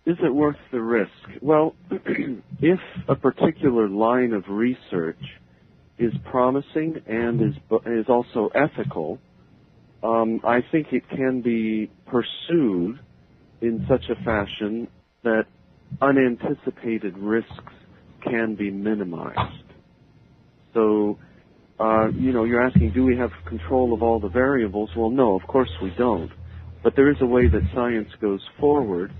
Is it worth the risk? Well, if a particular line of research is promising and is also ethical, I think it can be pursued in such a fashion that unanticipated risks can be minimized. So, you're asking, do we have control of all the variables? Well, no, of course we don't. But there is a way that science goes forward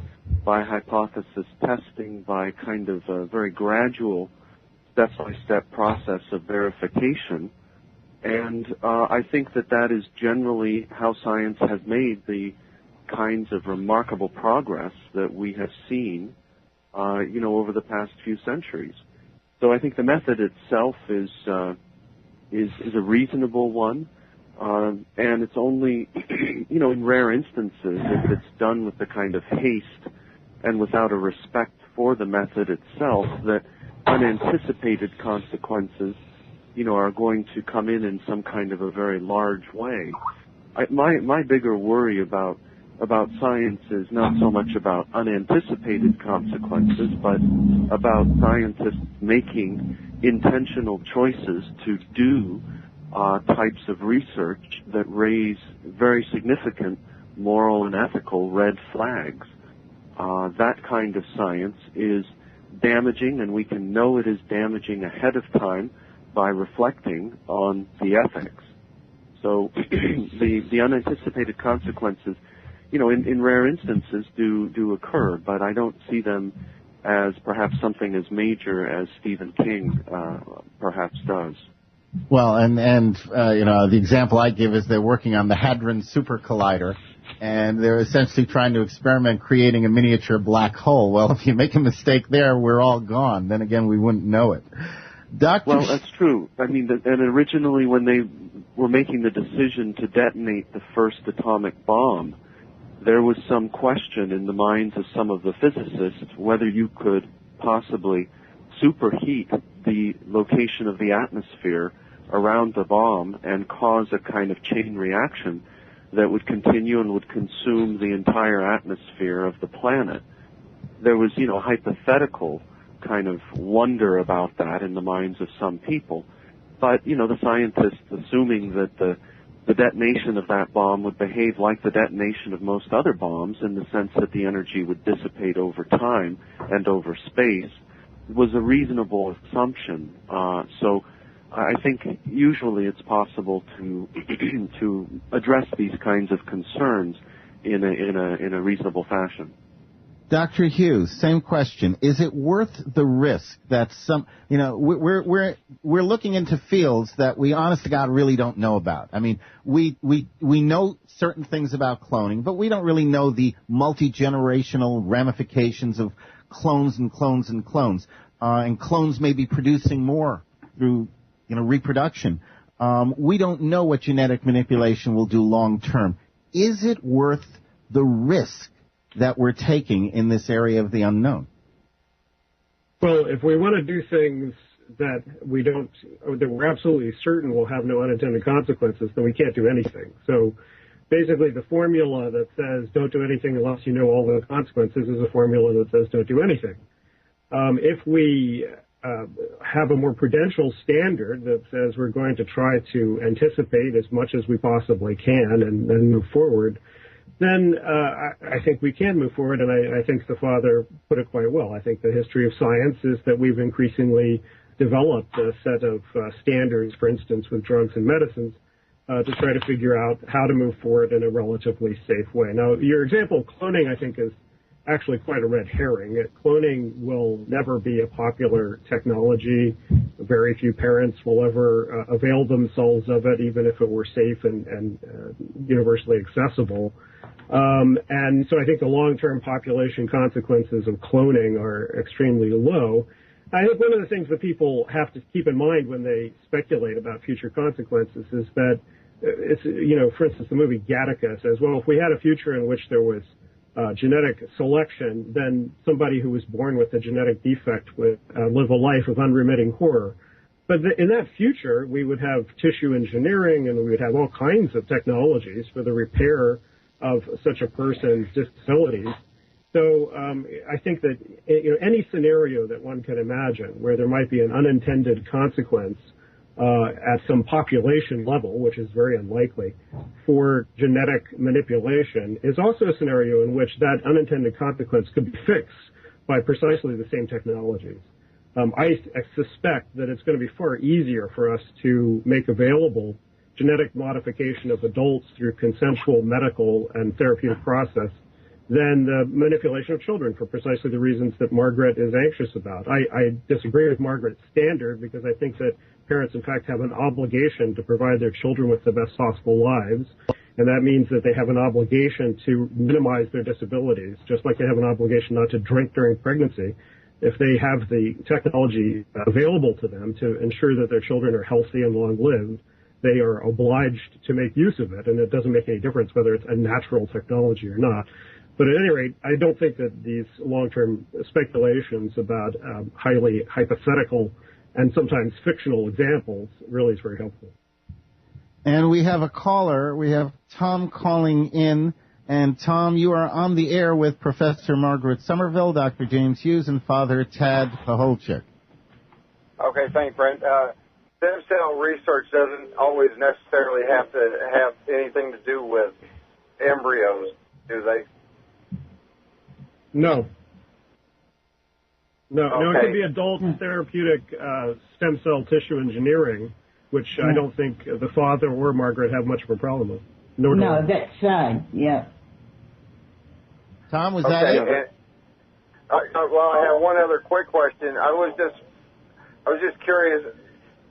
by hypothesis testing, by kind of a very gradual step-by-step process of verification. And I think that is generally how science has made the kinds of remarkable progress that we have seen, over the past few centuries. So I think the method itself is a reasonable one, and it's only, in rare instances, if it's done with the kind of haste and without a respect for the method itself, that unanticipated consequences, are going to come in some kind of a very large way. My bigger worry about science is not so much about unanticipated consequences, but about scientists making intentional choices to do types of research that raise very significant moral and ethical red flags. That kind of science is damaging, and we can know it is damaging ahead of time by reflecting on the ethics. So the unanticipated consequences, in rare instances do occur, but I don't see them as perhaps something as major as Stephen King perhaps does. Well, and the example I give is they're working on the Hadron Super Collider, and they're essentially trying to experiment creating a miniature black hole. Well, if you make a mistake there, we're all gone. Then again, we wouldn't know it. Well, that's true. I mean, and originally when they were making the decision to detonate the first atomic bomb, there was some question in the minds of some of the physicists whether you could possibly superheat the location of the atmosphere around the bomb and cause a kind of chain reaction that would continue and would consume the entire atmosphere of the planet. There was, hypothetical kind of wonder about that in the minds of some people. But, the scientists, assuming that the detonation of that bomb would behave like the detonation of most other bombs in the sense that the energy would dissipate over time and over space, was a reasonable assumption. So I think usually it's possible to to address these kinds of concerns in a reasonable fashion. Dr. Hughes, same question. Is it worth the risk that we're looking into fields that we honest to God really don't know about? I mean, we know certain things about cloning, but we don't really know the multi-generational ramifications of clones and clones and clones. And clones may be producing more through, reproduction. We don't know what genetic manipulation will do long term. Is it worth the risk that we're taking in this area of the unknown? Well, if we want to do things that we're absolutely certain will have no unintended consequences, then we can't do anything. So basically the formula that says don't do anything unless you know all the consequences is a formula that says don't do anything. If we have a more prudential standard that says we're going to try to anticipate as much as we possibly can and then move forward, then I think we can move forward, and I think the father put it quite well. I think the history of science is that we've increasingly developed a set of standards, for instance, with drugs and medicines, to try to figure out how to move forward in a relatively safe way. Now, your example of cloning, I think, is actually quite a red herring. Cloning will never be a popular technology. Very few parents will ever avail themselves of it, even if it were safe and universally accessible. And so I think the long-term population consequences of cloning are extremely low. I think one of the things that people have to keep in mind when they speculate about future consequences is that it's, for instance, the movie Gattaca says, well, if we had a future in which there was genetic selection, then somebody who was born with a genetic defect would live a life of unremitting horror. But in that future, we would have tissue engineering, and we would have all kinds of technologies for the repair of such a person's disabilities. So I think that any scenario that one can imagine where there might be an unintended consequence at some population level, which is very unlikely, for genetic manipulation, is also a scenario in which that unintended consequence could be fixed by precisely the same technologies. I suspect that it's going to be far easier for us to make available genetic modification of adults through consensual medical and therapeutic process than the manipulation of children for precisely the reasons that Margaret is anxious about. I disagree with Margaret's standard because I think that parents, in fact, have an obligation to provide their children with the best possible lives, and that means that they have an obligation to minimize their disabilities, just like they have an obligation not to drink during pregnancy. If they have the technology available to them to ensure that their children are healthy and long-lived, they are obliged to make use of it, and it doesn't make any difference whether it's a natural technology or not. But at any rate, I don't think that these long-term speculations about highly hypothetical and sometimes fictional examples really is very helpful. And we have a caller. We have Tom calling in. And Tom, you are on the air with Professor Margaret Somerville, Dr. James Hughes, and Father Tad Paholczyk. Okay, thanks, Brent. Stem cell research doesn't always necessarily have to have anything to do with embryos, do they? No. No, okay. No, it could be adult therapeutic stem cell tissue engineering, which I don't think the father or Margaret have much of a problem with. No, that's fine, yeah. Tom, was that it? Well, I have one other quick question. I was just curious,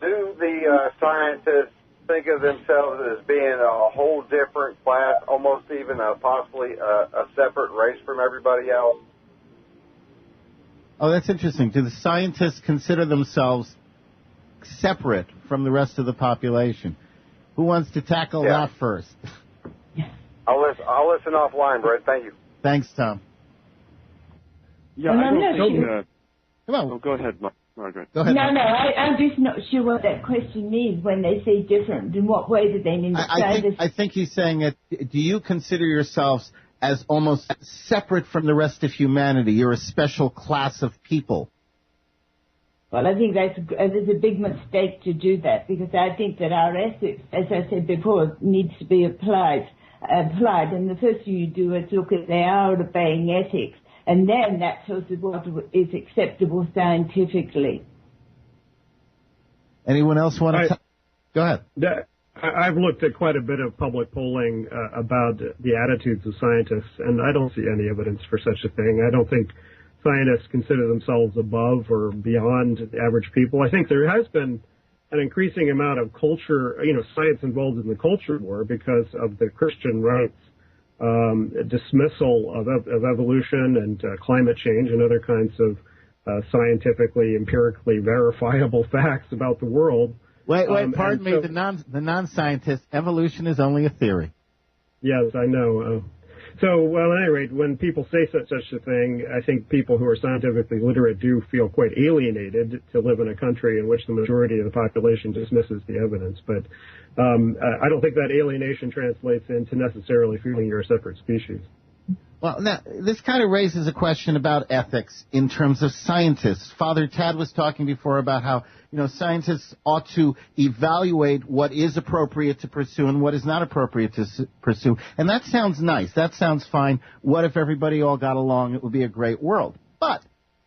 do the scientists think of themselves as being a whole different class, almost even possibly a separate race from everybody else? Oh, that's interesting. Do the scientists consider themselves separate from the rest of the population? Who wants to tackle that first? I'll listen offline, Brett. Thank you. Thanks, Tom. Yeah, well, I don't think... Come on. Oh, go ahead, Margaret. Go ahead. No, I'm just not sure what that question means when they say different. In what way do they mean? I think he's saying it. Do you consider yourselves as almost separate from the rest of humanity? You're a special class of people. Well, I think that's a big mistake to do that, because I think that our ethics, as I said before, needs to be applied. And the first thing you do is look at they are obeying ethics, and then that tells us what is acceptable scientifically. Anyone else want to? Go ahead. I've looked at quite a bit of public polling about the attitudes of scientists, and I don't see any evidence for such a thing. I don't think scientists consider themselves above or beyond the average people. I think there has been an increasing amount of culture, science involved in the culture war because of the Christian right's dismissal of evolution and climate change and other kinds of scientifically, empirically verifiable facts about the world. Wait, pardon me, the non-scientist, evolution is only a theory. Yes, I know. Well, at any rate, when people say such a thing, I think people who are scientifically literate do feel quite alienated to live in a country in which the majority of the population dismisses the evidence. But I don't think that alienation translates into necessarily feeling you're a separate species. Well, now, this kind of raises a question about ethics in terms of scientists. Father Tad was talking before about how, scientists ought to evaluate what is appropriate to pursue and what is not appropriate to pursue. And that sounds nice. That sounds fine. What if everybody all got along? It would be a great world. But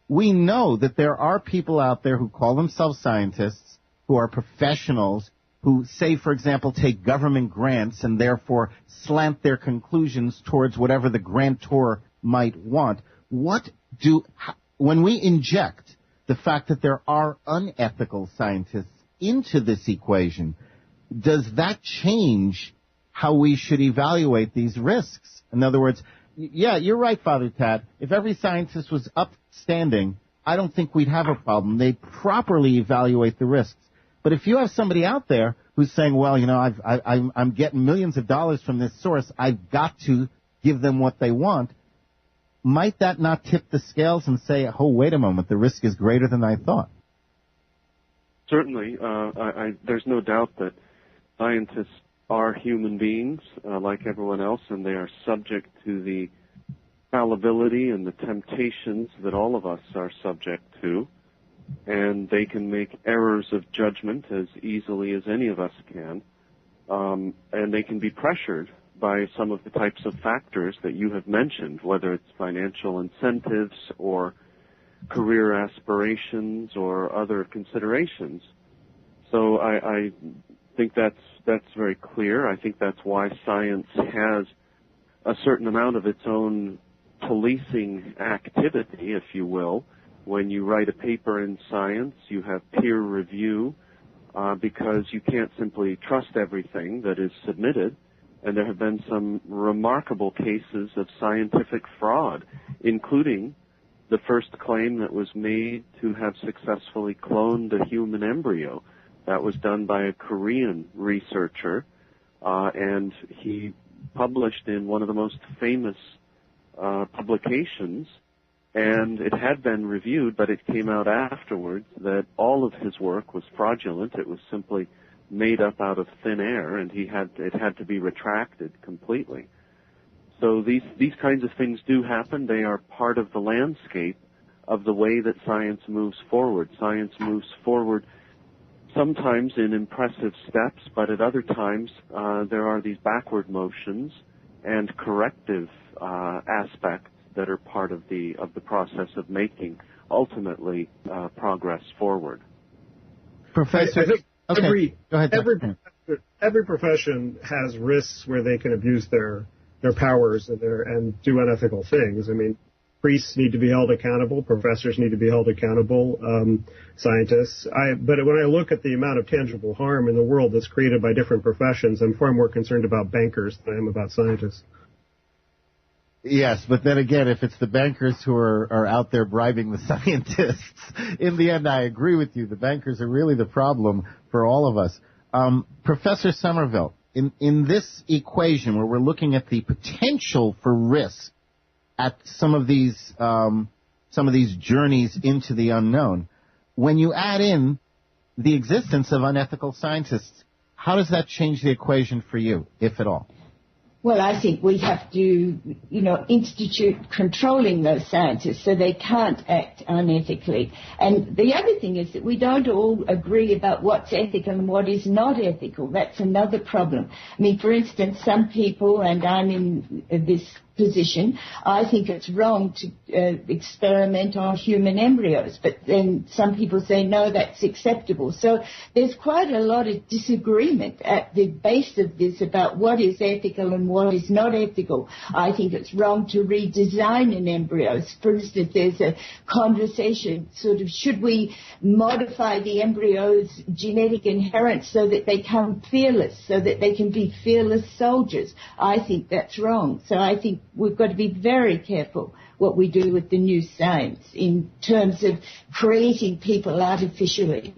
we know that there are people out there who call themselves scientists, who are professionals, who say, for example, take government grants and therefore slant their conclusions towards whatever the grantor might want. When we inject the fact that there are unethical scientists into this equation, does that change how we should evaluate these risks? In other words, yeah, you're right, Father Tad. If every scientist was upstanding, I don't think we'd have a problem. They properly evaluate the risks. But if you have somebody out there who's saying, well, I'm getting millions of dollars from this source, I've got to give them what they want, might that not tip the scales and say, oh, wait a moment, the risk is greater than I thought? Certainly. There's no doubt that scientists are human beings like everyone else, and they are subject to the fallibility and the temptations that all of us are subject to, and they can make errors of judgment as easily as any of us can, and they can be pressured by some of the types of factors that you have mentioned, whether it's financial incentives or career aspirations or other considerations. So I think that's very clear. I think that's why science has a certain amount of its own policing activity, if you will. When you write a paper in science, you have peer review because you can't simply trust everything that is submitted. And there have been some remarkable cases of scientific fraud, including the first claim that was made to have successfully cloned a human embryo. That was done by a Korean researcher, and he published in one of the most famous publications, and it had been reviewed, but it came out afterwards that all of his work was fraudulent. It was simply made up out of thin air, and it had to be retracted completely. So these kinds of things do happen. They are part of the landscape of the way that science moves forward. Science moves forward sometimes in impressive steps, but at other times there are these backward motions and corrective aspects that are part of the process of making ultimately progress forward. Professor, go ahead. Every profession has risks where they can abuse their powers and do unethical things. I mean, priests need to be held accountable. Professors need to be held accountable. Scientists. But when I look at the amount of tangible harm in the world that's created by different professions, I'm far more concerned about bankers than I am about scientists. Yes, but then again, if it's the bankers who are out there bribing the scientists, in the end, I agree with you. The bankers are really the problem for all of us. Professor Somerville, in this equation where we're looking at the potential for risk at some of these journeys into the unknown, when you add in the existence of unethical scientists, how does that change the equation for you, if at all? Well, I think we have to, institute controlling those scientists so they can't act unethically. And the other thing is that we don't all agree about what's ethical and what is not ethical. That's another problem. I mean, for instance, some people, and I'm in this position, I think it's wrong to experiment on human embryos, but then some people say, no, that's acceptable. So there's quite a lot of disagreement at the base of this about what is ethical and what is not ethical. I think it's wrong to redesign an embryo. For instance, there's a conversation, sort of, should we modify the embryo's genetic inheritance so that they become fearless, so that they can be fearless soldiers? I think that's wrong. So I think we've got to be very careful what we do with the new science in terms of creating people artificially.